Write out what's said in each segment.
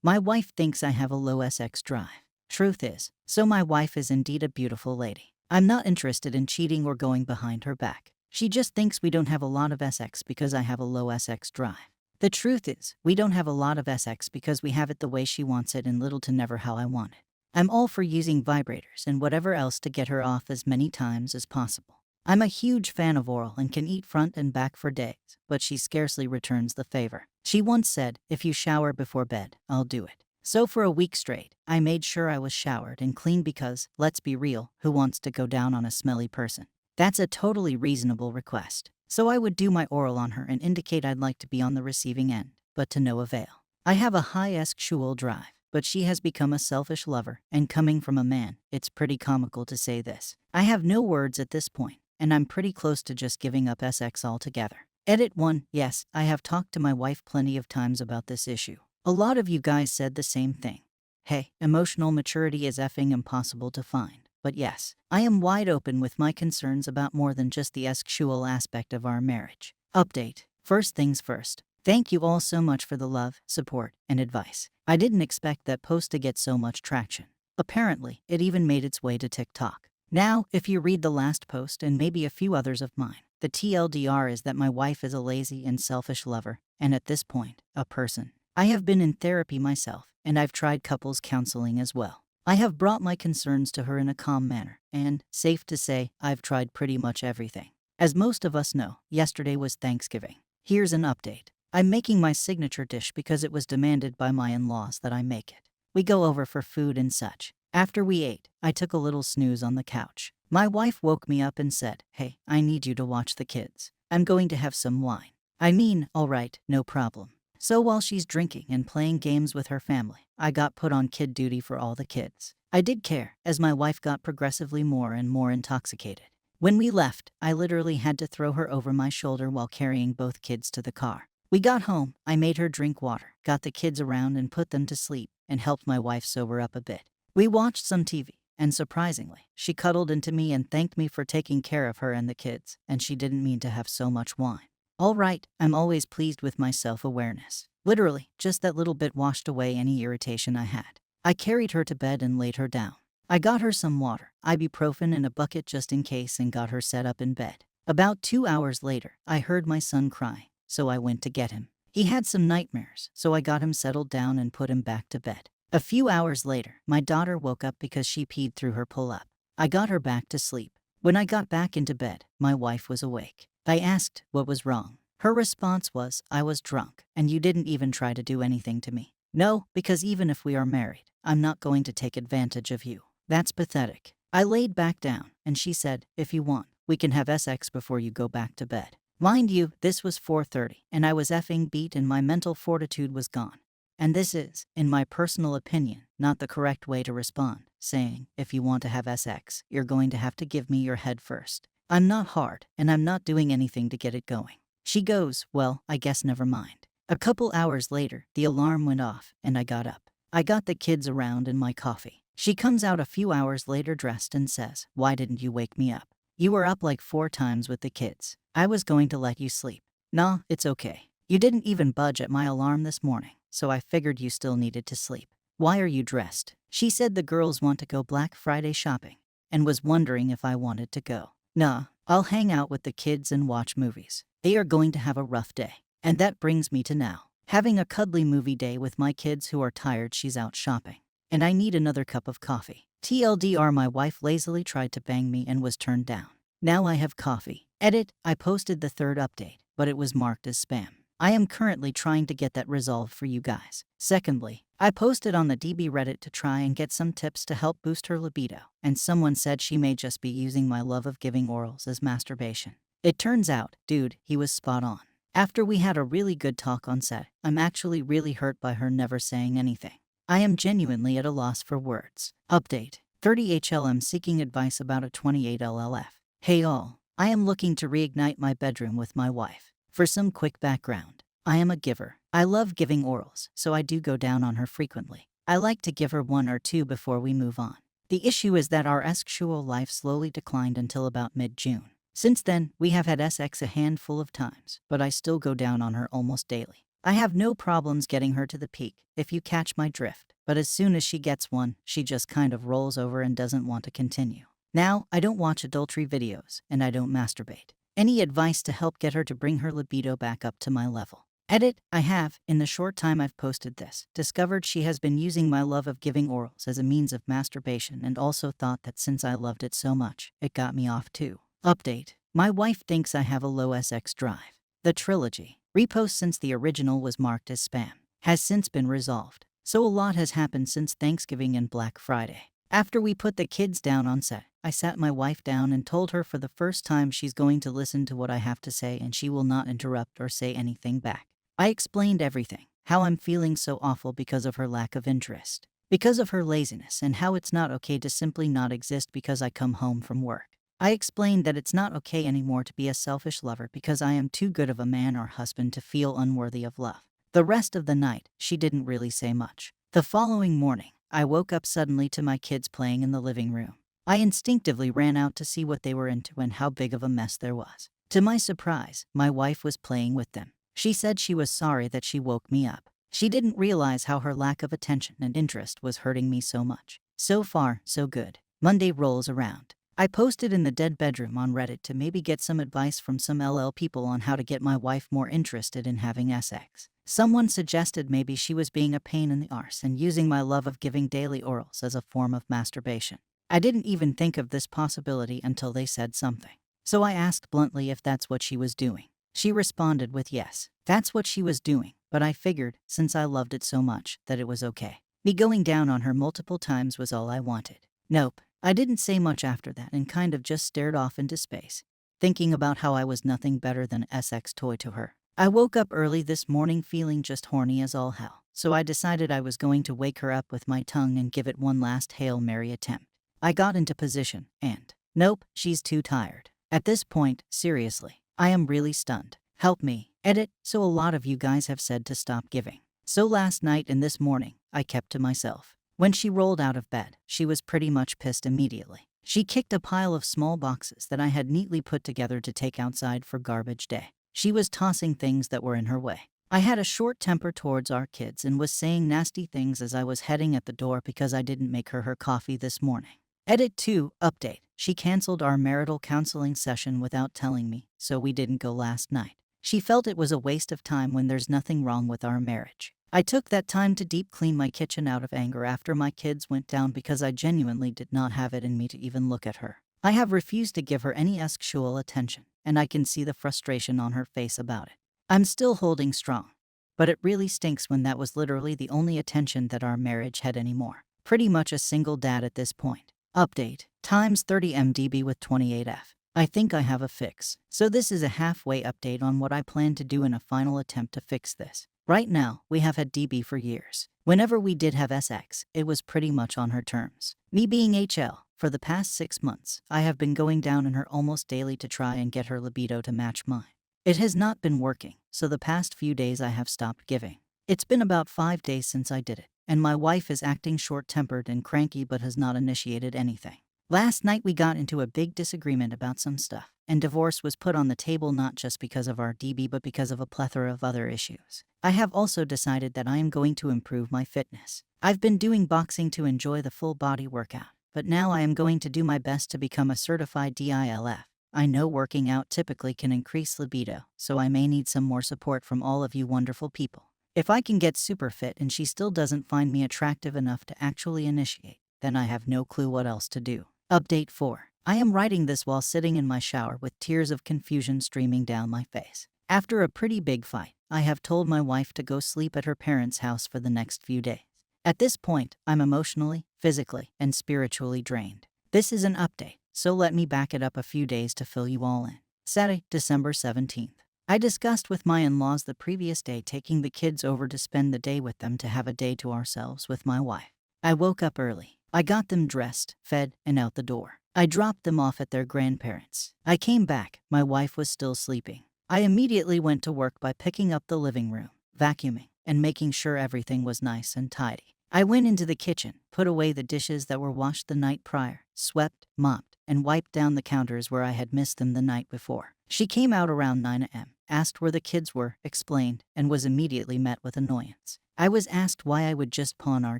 My wife thinks I have a low sex drive. Truth is, so my wife is indeed a beautiful lady. I'm not interested in cheating or going behind her back. She just thinks we don't have a lot of sex because I have a low sex drive. The truth is, we don't have a lot of sex because we have it the way she wants it and little to never how I want it. I'm all for using vibrators and whatever else to get her off as many times as possible. I'm a huge fan of oral and can eat front and back for days, but she scarcely returns the favor. She once said, if you shower before bed, I'll do it. So for a week straight, I made sure I was showered and clean because, let's be real, who wants to go down on a smelly person? That's a totally reasonable request. So I would do my oral on her and indicate I'd like to be on the receiving end, but to no avail. I have a high sexual drive, but she has become a selfish lover, and coming from a man, it's pretty comical to say this. I have no words at this point, and I'm pretty close to just giving up sex altogether. Edit 1. Yes, I have talked to my wife plenty of times about this issue. A lot of you guys said the same thing. Hey, emotional maturity is effing impossible to find. But yes, I am wide open with my concerns about more than just the sexual aspect of our marriage. Update. First things first. Thank you all so much for the love, support, and advice. I didn't expect that post to get so much traction. Apparently, it even made its way to TikTok. Now, if you read the last post and maybe a few others of mine, the TLDR is that my wife is a lazy and selfish lover, and at this point, a person. I have been in therapy myself, and I've tried couples counseling as well. I have brought my concerns to her in a calm manner, and, safe to say, I've tried pretty much everything. As most of us know, yesterday was Thanksgiving. Here's an update. I'm making my signature dish because it was demanded by my in-laws that I make it. We go over for food and such. After we ate, I took a little snooze on the couch. My wife woke me up and said, "Hey, I need you to watch the kids. I'm going to have some wine." I mean, all right, no problem. So while she's drinking and playing games with her family, I got put on kid duty for all the kids. I did care, as my wife got progressively more and more intoxicated. When we left, I literally had to throw her over my shoulder while carrying both kids to the car. We got home, I made her drink water, got the kids around and put them to sleep, and helped my wife sober up a bit. We watched some TV, and surprisingly, she cuddled into me and thanked me for taking care of her and the kids, and she didn't mean to have so much wine. All right, I'm always pleased with my self-awareness. Literally, just that little bit washed away any irritation I had. I carried her to bed and laid her down. I got her some water, ibuprofen and a bucket just in case, and got her set up in bed. About 2 hours later, I heard my son cry, so I went to get him. He had some nightmares, so I got him settled down and put him back to bed. A few hours later, my daughter woke up because she peed through her pull-up. I got her back to sleep. When I got back into bed, my wife was awake. I asked what was wrong. Her response was, "I was drunk, and you didn't even try to do anything to me." No, because even if we are married, I'm not going to take advantage of you. That's pathetic. I laid back down, and she said, "If you want, we can have sex before you go back to bed." Mind you, this was 4:30, and I was effing beat and my mental fortitude was gone. And this is, in my personal opinion, not the correct way to respond, saying, "If you want to have sex, you're going to have to give me your head first." I'm not hard, and I'm not doing anything to get it going. She goes, "Well, I guess never mind." A couple hours later, the alarm went off, and I got up. I got the kids around and my coffee. She comes out a few hours later dressed and says, "Why didn't you wake me up? You were up like 4 times with the kids. I was going to let you sleep." "Nah, it's okay. You didn't even budge at my alarm this morning, so I figured you still needed to sleep. Why are you dressed?" She said the girls want to go Black Friday shopping, and was wondering if I wanted to go. "Nah, I'll hang out with the kids and watch movies. They are going to have a rough day." And that brings me to now. Having a cuddly movie day with my kids who are tired she's out shopping. And I need another cup of coffee. TLDR, my wife lazily tried to bang me and was turned down. Now I have coffee. Edit, I posted the 3rd update, but it was marked as spam. I am currently trying to get that resolved for you guys. Secondly, I posted on the DB Reddit to try and get some tips to help boost her libido, and someone said she may just be using my love of giving orals as masturbation. It turns out, dude, he was spot on. After we had a really good talk on set, I'm actually really hurt by her never saying anything. I am genuinely at a loss for words. Update. 30HLM seeking advice about a 28 LLF. Hey all, I am looking to reignite my bedroom with my wife. For some quick background, I am a giver. I love giving orals, so I do go down on her frequently. I like to give her 1 or 2 before we move on. The issue is that our sexual life slowly declined until about mid-June. Since then, we have had sex a handful of times, but I still go down on her almost daily. I have no problems getting her to the peak, if you catch my drift, but as soon as she gets one, she just kind of rolls over and doesn't want to continue. Now, I don't watch adultery videos, and I don't masturbate. Any advice to help get her to bring her libido back up to my level? Edit, I have, in the short time I've posted this, discovered she has been using my love of giving orals as a means of masturbation and also thought that since I loved it so much, it got me off too. Update, my wife thinks I have a low SX drive. The trilogy, repost since the original was marked as spam, has since been resolved. So a lot has happened since Thanksgiving and Black Friday. After we put the kids down on set, I sat my wife down and told her for the first time she's going to listen to what I have to say and she will not interrupt or say anything back. I explained everything, how I'm feeling so awful because of her lack of interest, because of her laziness, and how it's not okay to simply not exist because I come home from work. I explained that it's not okay anymore to be a selfish lover because I am too good of a man or husband to feel unworthy of love. The rest of the night, she didn't really say much. The following morning, I woke up suddenly to my kids playing in the living room. I instinctively ran out to see what they were into and how big of a mess there was. To my surprise, my wife was playing with them. She said she was sorry that she woke me up. She didn't realize how her lack of attention and interest was hurting me so much. So far, so good. Monday rolls around. I posted in the dead bedroom on Reddit to maybe get some advice from some LL people on how to get my wife more interested in having sex. Someone suggested maybe she was being a pain in the arse and using my love of giving daily orals as a form of masturbation. I didn't even think of this possibility until they said something. So I asked bluntly if that's what she was doing. She responded with yes, that's what she was doing, but I figured, since I loved it so much, that it was okay. Me going down on her multiple times was all I wanted. Nope, I didn't say much after that and kind of just stared off into space, thinking about how I was nothing better than a sex toy to her. I woke up early this morning feeling just horny as all hell, so I decided I was going to wake her up with my tongue and give it one last Hail Mary attempt. I got into position, and nope, she's too tired. At this point, seriously, I am really stunned. Help me. Edit, so a lot of you guys have said to stop giving. So last night and this morning, I kept to myself. When she rolled out of bed, she was pretty much pissed immediately. She kicked a pile of small boxes that I had neatly put together to take outside for garbage day. She was tossing things that were in her way. I had a short temper towards our kids and was saying nasty things as I was heading at the door because I didn't make her coffee this morning. Edit 2, update. She canceled our marital counseling session without telling me, so we didn't go last night. She felt it was a waste of time when there's nothing wrong with our marriage. I took that time to deep clean my kitchen out of anger after my kids went down because I genuinely did not have it in me to even look at her. I have refused to give her any sexual attention, and I can see the frustration on her face about it. I'm still holding strong, but it really stinks when that was literally the only attention that our marriage had anymore. Pretty much a single dad at this point. Update, times 30 MDB with 28F. I think I have a fix. So this is a halfway update on what I plan to do in a final attempt to fix this. Right now, we have had DB for years. Whenever we did have SX, it was pretty much on her terms. Me being HL, for the past 6 months, I have been going down on her almost daily to try and get her libido to match mine. It has not been working, so the past few days I have stopped giving. It's been about 5 days since I did it, and my wife is acting short-tempered and cranky but has not initiated anything. Last night we got into a big disagreement about some stuff, and divorce was put on the table not just because of our DB but because of a plethora of other issues. I have also decided that I am going to improve my fitness. I've been doing boxing to enjoy the full body workout, but now I am going to do my best to become a certified DILF. I know working out typically can increase libido, so I may need some more support from all of you wonderful people. If I can get super fit and she still doesn't find me attractive enough to actually initiate, then I have no clue what else to do. Update 4. I am writing this while sitting in my shower with tears of confusion streaming down my face. After a pretty big fight, I have told my wife to go sleep at her parents' house for the next few days. At this point, I'm emotionally, physically, and spiritually drained. This is an update, so let me back it up a few days to fill you all in. Saturday, December 17th. I discussed with my in-laws the previous day taking the kids over to spend the day with them to have a day to ourselves with my wife. I woke up early. I got them dressed, fed, and out the door. I dropped them off at their grandparents'. I came back. My wife was still sleeping. I immediately went to work by picking up the living room, vacuuming, and making sure everything was nice and tidy. I went into the kitchen, put away the dishes that were washed the night prior, swept, mopped, and wiped down the counters where I had missed them the night before. She came out around 9 a.m., asked where the kids were, explained, and was immediately met with annoyance. I was asked why I would just pawn our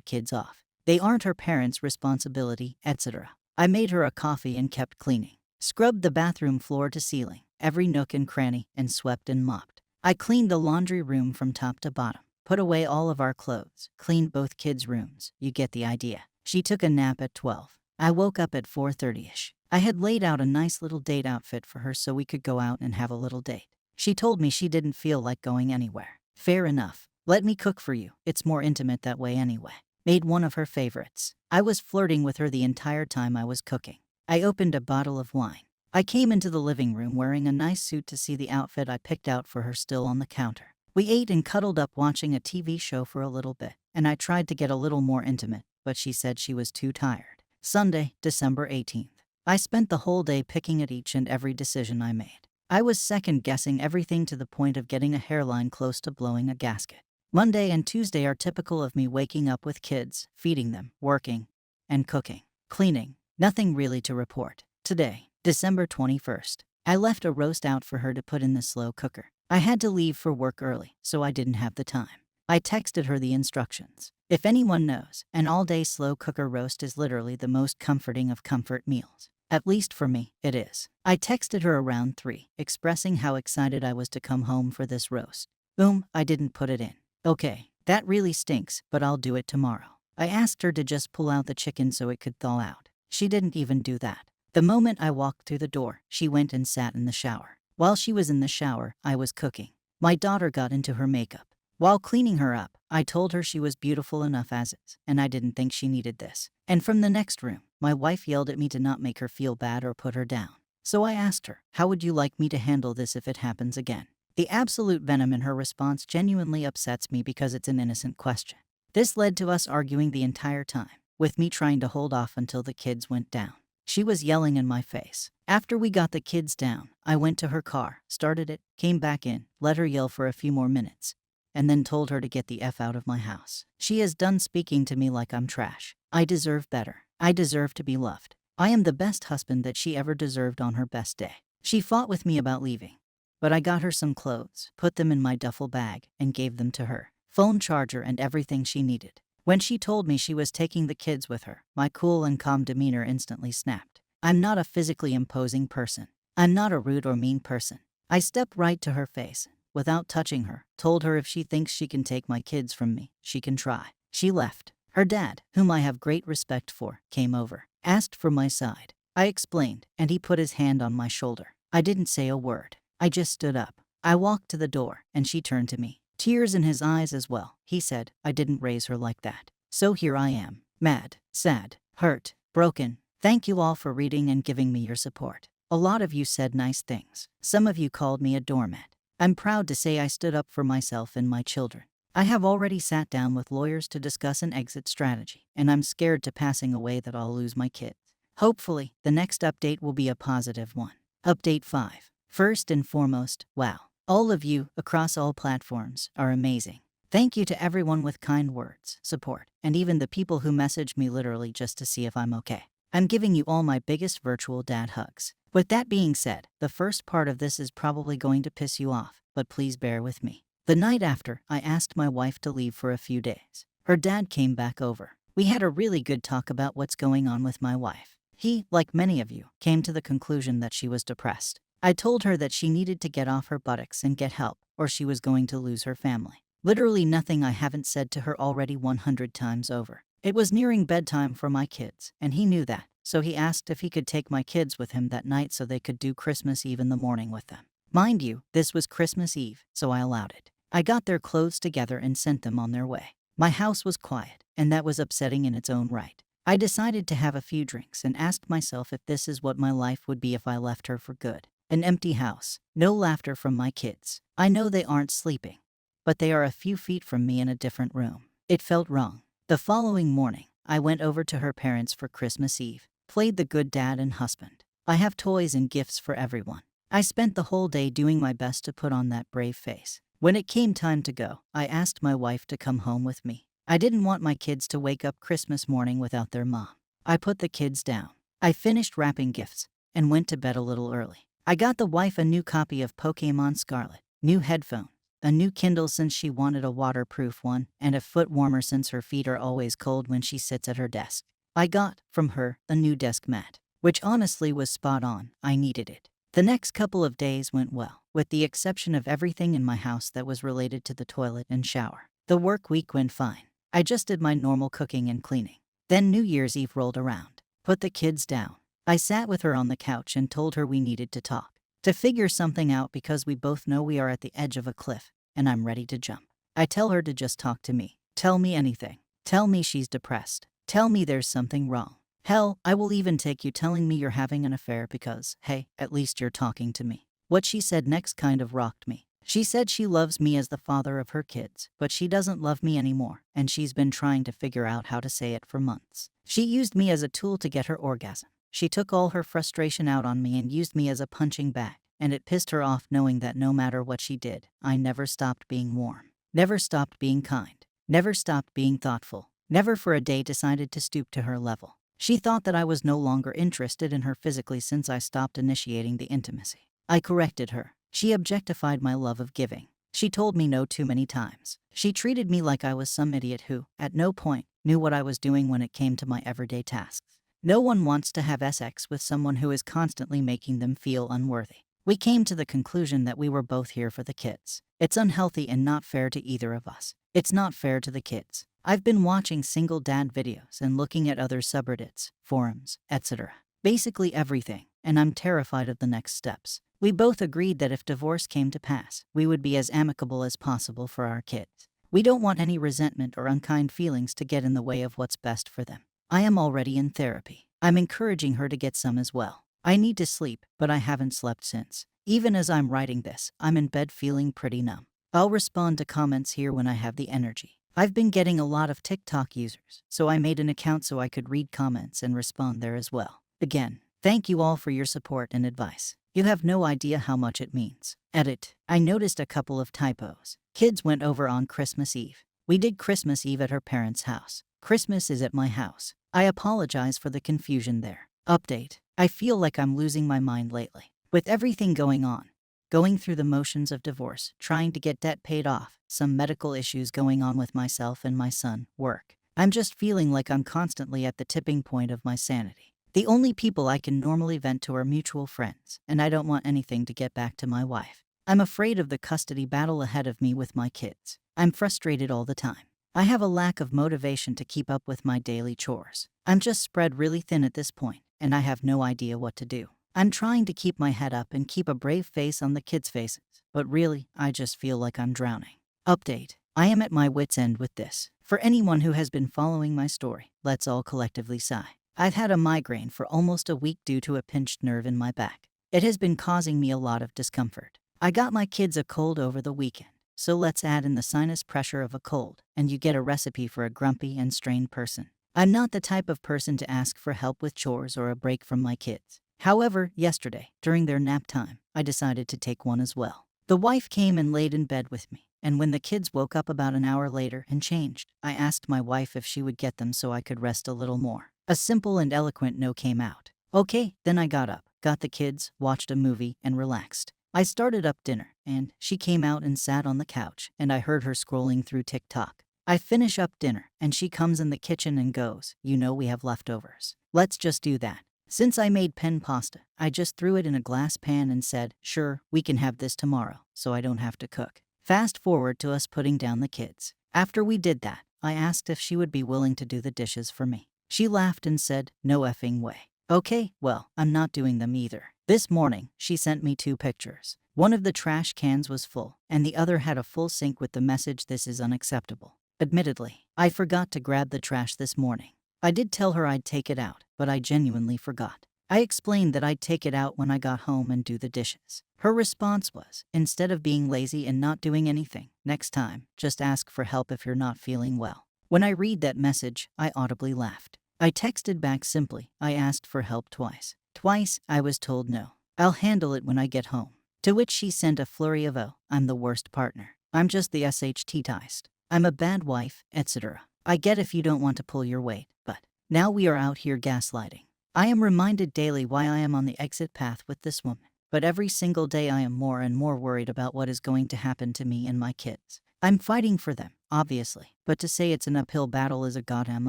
kids off. They aren't her parents' responsibility, etc. I made her a coffee and kept cleaning. Scrubbed the bathroom floor to ceiling, every nook and cranny, and swept and mopped. I cleaned the laundry room from top to bottom, put away all of our clothes, cleaned both kids' rooms. You get the idea. She took a nap at 12. I woke up at 4:30ish. I had laid out a nice little date outfit for her so we could go out and have a little date. She told me she didn't feel like going anywhere. Fair enough. Let me cook for you. It's more intimate that way anyway. Made one of her favorites. I was flirting with her the entire time I was cooking. I opened a bottle of wine. I came into the living room wearing a nice suit to see the outfit I picked out for her still on the counter. We ate and cuddled up watching a TV show for a little bit, and I tried to get a little more intimate, but she said she was too tired. Sunday, December 18th. I spent the whole day picking at each and every decision I made. I was second-guessing everything to the point of getting a hairline close to blowing a gasket. Monday and Tuesday are typical of me waking up with kids, feeding them, working, and cooking. Cleaning. Nothing really to report. Today, December 21st. I left a roast out for her to put in the slow cooker. I had to leave for work early, so I didn't have the time. I texted her the instructions. If anyone knows, an all-day slow cooker roast is literally the most comforting of comfort meals. At least for me, it is. I texted her around 3, expressing how excited I was to come home for this roast. Boom, I didn't put it in. Okay, that really stinks, but I'll do it tomorrow. I asked her to just pull out the chicken so it could thaw out. She didn't even do that. The moment I walked through the door, she went and sat in the shower. While she was in the shower, I was cooking. My daughter got into her makeup. While cleaning her up, I told her she was beautiful enough as is, and I didn't think she needed this. And from the next room, my wife yelled at me to not make her feel bad or put her down. So I asked her, how would you like me to handle this if it happens again? The absolute venom in her response genuinely upsets me because it's an innocent question. This led to us arguing the entire time, with me trying to hold off until the kids went down. She was yelling in my face. After we got the kids down, I went to her car, started it, came back in, let her yell for a few more minutes, and then told her to get the F out of my house. She is done speaking to me like I'm trash. I deserve better. I deserve to be loved. I am the best husband that she ever deserved on her best day. She fought with me about leaving, but I got her some clothes, put them in my duffel bag, and gave them to her. Phone charger and everything she needed. When she told me she was taking the kids with her, my cool and calm demeanor instantly snapped. I'm not a physically imposing person. I'm not a rude or mean person. I stepped right to her face, without touching her, told her if she thinks she can take my kids from me, she can try. She left. Her dad, whom I have great respect for, came over, asked for my side. I explained, and he put his hand on my shoulder. I didn't say a word. I just stood up. I walked to the door, and she turned to me. Tears in his eyes as well. He said, I didn't raise her like that. So here I am. Mad, sad, hurt, broken. Thank you all for reading and giving me your support. A lot of you said nice things. Some of you called me a doormat. I'm proud to say I stood up for myself and my children. I have already sat down with lawyers to discuss an exit strategy, and I'm scared to passing away that I'll lose my kids. Hopefully, the next update will be a positive one. Update 5. First and foremost, wow. All of you, across all platforms, are amazing. Thank you to everyone with kind words, support, and even the people who message me literally just to see if I'm okay. I'm giving you all my biggest virtual dad hugs. With that being said, the first part of this is probably going to piss you off, but please bear with me. The night after, I asked my wife to leave for a few days. Her dad came back over. We had a really good talk about what's going on with my wife. He, like many of you, came to the conclusion that she was depressed. I told her that she needed to get off her buttocks and get help, or she was going to lose her family. Literally nothing I haven't said to her already 100 times over. It was nearing bedtime for my kids, and he knew that, so he asked if he could take my kids with him that night so they could do Christmas Eve in the morning with them. Mind you, this was Christmas Eve, so I allowed it. I got their clothes together and sent them on their way. My house was quiet, and that was upsetting in its own right. I decided to have a few drinks and asked myself if this is what my life would be if I left her for good. An empty house, no laughter from my kids. I know they aren't sleeping, but they are a few feet from me in a different room. It felt wrong. The following morning, I went over to her parents for Christmas Eve, played the good dad and husband. I have toys and gifts for everyone. I spent the whole day doing my best to put on that brave face. When it came time to go, I asked my wife to come home with me. I didn't want my kids to wake up Christmas morning without their mom. I put the kids down. I finished wrapping gifts and went to bed a little early. I got the wife a new copy of Pokemon Scarlet, new headphones, a new Kindle since she wanted a waterproof one, and a foot warmer since her feet are always cold when she sits at her desk. I got, from her, a new desk mat, which honestly was spot on. I needed it. The next couple of days went well, with the exception of everything in my house that was related to the toilet and shower. The work week went fine. I just did my normal cooking and cleaning. Then New Year's Eve rolled around. Put the kids down. I sat with her on the couch and told her we needed to talk. To figure something out because we both know we are at the edge of a cliff, and I'm ready to jump. I tell her to just talk to me. Tell me anything. Tell me she's depressed. Tell me there's something wrong. Hell, I will even take you telling me you're having an affair because, hey, at least you're talking to me. What she said next kind of rocked me. She said she loves me as the father of her kids, but she doesn't love me anymore, and she's been trying to figure out how to say it for months. She used me as a tool to get her orgasm. She took all her frustration out on me and used me as a punching bag, and it pissed her off knowing that no matter what she did, I never stopped being warm, never stopped being kind, never stopped being thoughtful, never for a day decided to stoop to her level. She thought that I was no longer interested in her physically since I stopped initiating the intimacy. I corrected her. She objectified my love of giving. She told me no too many times. She treated me like I was some idiot who, at no point, knew what I was doing when it came to my everyday tasks. No one wants to have sex with someone who is constantly making them feel unworthy. We came to the conclusion that we were both here for the kids. It's unhealthy and not fair to either of us. It's not fair to the kids. I've been watching single dad videos and looking at other subreddits, forums, etc. Basically everything, and I'm terrified of the next steps. We both agreed that if divorce came to pass, we would be as amicable as possible for our kids. We don't want any resentment or unkind feelings to get in the way of what's best for them. I am already in therapy. I'm encouraging her to get some as well. I need to sleep, but I haven't slept since. Even as I'm writing this, I'm in bed feeling pretty numb. I'll respond to comments here when I have the energy. I've been getting a lot of TikTok users, so I made an account so I could read comments and respond there as well. Again, thank you all for your support and advice. You have no idea how much it means. Edit. I noticed a couple of typos. Kids went over on Christmas Eve. We did Christmas Eve at her parents' house. Christmas is at my house. I apologize for the confusion there. Update. I feel like I'm losing my mind lately. With everything going on, going through the motions of divorce, trying to get debt paid off, some medical issues going on with myself and my son, work. I'm just feeling like I'm constantly at the tipping point of my sanity. The only people I can normally vent to are mutual friends, and I don't want anything to get back to my wife. I'm afraid of the custody battle ahead of me with my kids. I'm frustrated all the time. I have a lack of motivation to keep up with my daily chores. I'm just spread really thin at this point, and I have no idea what to do. I'm trying to keep my head up and keep a brave face on the kids' faces, but really, I just feel like I'm drowning. Update. I am at my wit's end with this. For anyone who has been following my story, let's all collectively sigh. I've had a migraine for almost a week due to a pinched nerve in my back. It has been causing me a lot of discomfort. I got my kids a cold over the weekend, so let's add in the sinus pressure of a cold, and you get a recipe for a grumpy and strained person. I'm not the type of person to ask for help with chores or a break from my kids. However, yesterday, during their nap time, I decided to take one as well. The wife came and laid in bed with me, and when the kids woke up about an hour later and changed, I asked my wife if she would get them so I could rest a little more. A simple and eloquent no came out. Okay, then I got up, got the kids, watched a movie, and relaxed. I started up dinner, and she came out and sat on the couch, and I heard her scrolling through TikTok. I finish up dinner, and she comes in the kitchen and goes, "You know we have leftovers. Let's just do that." Since I made pen pasta, I just threw it in a glass pan and said, "Sure, we can have this tomorrow, so I don't have to cook." Fast forward to us putting down the kids. After we did that, I asked if she would be willing to do the dishes for me. She laughed and said, "No effing way." Okay, well, I'm not doing them either. This morning, she sent me 2 pictures. One of the trash cans was full, and the other had a full sink with the message, "This is unacceptable." Admittedly, I forgot to grab the trash this morning. I did tell her I'd take it out, but I genuinely forgot. I explained that I'd take it out when I got home and do the dishes. Her response was, instead of being lazy and not doing anything, next time, just ask for help if you're not feeling well. When I read that message, I audibly laughed. I texted back simply, I asked for help twice. Twice, I was told no. I'll handle it when I get home. To which she sent a flurry of, "Oh, I'm the worst partner. I'm just the SHT-tized. I'm a bad wife, etc. I get if you don't want to pull your weight, but now we are out here gaslighting." I am reminded daily why I am on the exit path with this woman. But every single day I am more and more worried about what is going to happen to me and my kids. I'm fighting for them, obviously, but to say it's an uphill battle is a goddamn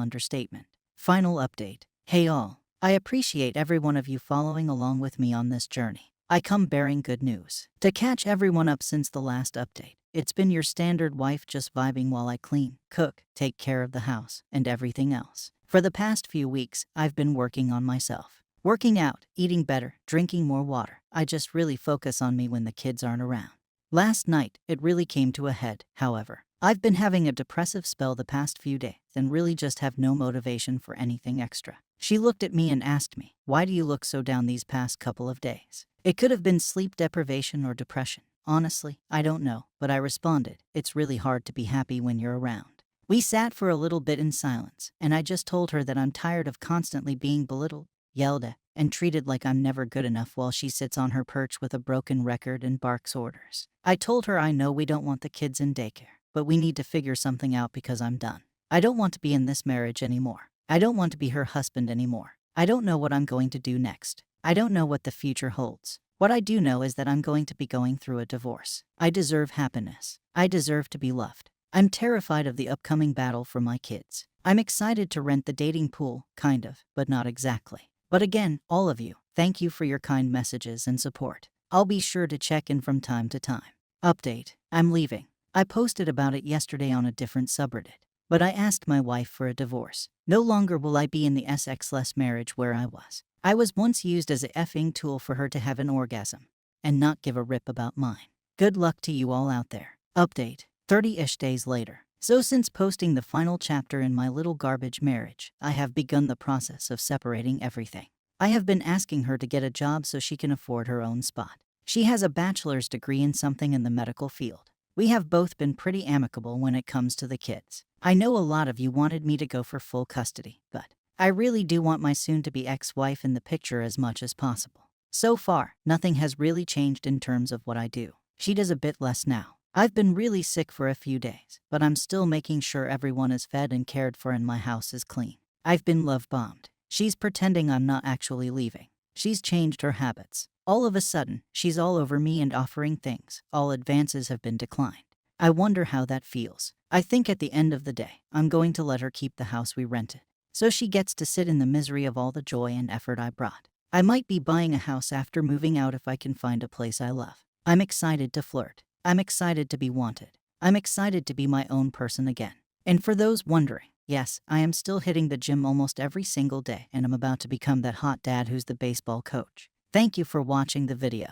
understatement. Final update. Hey all. I appreciate every one of you following along with me on this journey. I come bearing good news. To catch everyone up since the last update, it's been your standard wife just vibing while I clean, cook, take care of the house, and everything else. For the past few weeks, I've been working on myself. Working out, eating better, drinking more water. I just really focus on me when the kids aren't around. Last night, it really came to a head, however. I've been having a depressive spell the past few days and really just have no motivation for anything extra. She looked at me and asked me, "Why do you look so down these past couple of days?" It could have been sleep deprivation or depression. Honestly, I don't know, but I responded, "It's really hard to be happy when you're around." We sat for a little bit in silence, and I just told her that I'm tired of constantly being belittled, yelled at, and treated like I'm never good enough while she sits on her perch with a broken record and barks orders. I told her I know we don't want the kids in daycare, but we need to figure something out because I'm done. I don't want to be in this marriage anymore. I don't want to be her husband anymore. I don't know what I'm going to do next. I don't know what the future holds. What I do know is that I'm going to be going through a divorce. I deserve happiness. I deserve to be loved. I'm terrified of the upcoming battle for my kids. I'm excited to rent the dating pool, kind of, but not exactly. But again, all of you, thank you for your kind messages and support. I'll be sure to check in from time to time. Update. I'm leaving. I posted about it yesterday on a different subreddit. But I asked my wife for a divorce. No longer will I be in the SX-less marriage where I was. I was once used as a effing tool for her to have an orgasm and not give a rip about mine. Good luck to you all out there. Update. 30-ish days later. So since posting the final chapter in my little garbage marriage, I have begun the process of separating everything. I have been asking her to get a job so she can afford her own spot. She has a bachelor's degree in something in the medical field. We have both been pretty amicable when it comes to the kids. I know a lot of you wanted me to go for full custody, but I really do want my soon-to-be ex-wife in the picture as much as possible. So far, nothing has really changed in terms of what I do. She does a bit less now. I've been really sick for a few days, but I'm still making sure everyone is fed and cared for and my house is clean. I've been love-bombed. She's pretending I'm not actually leaving. She's changed her habits. All of a sudden, she's all over me and offering things. All advances have been declined. I wonder how that feels. I think at the end of the day, I'm going to let her keep the house we rented, so she gets to sit in the misery of all the joy and effort I brought. I might be buying a house after moving out if I can find a place I love. I'm excited to flirt. I'm excited to be wanted. I'm excited to be my own person again. And for those wondering, yes, I am still hitting the gym almost every single day, and I'm about to become that hot dad who's the baseball coach. Thank you for watching the video.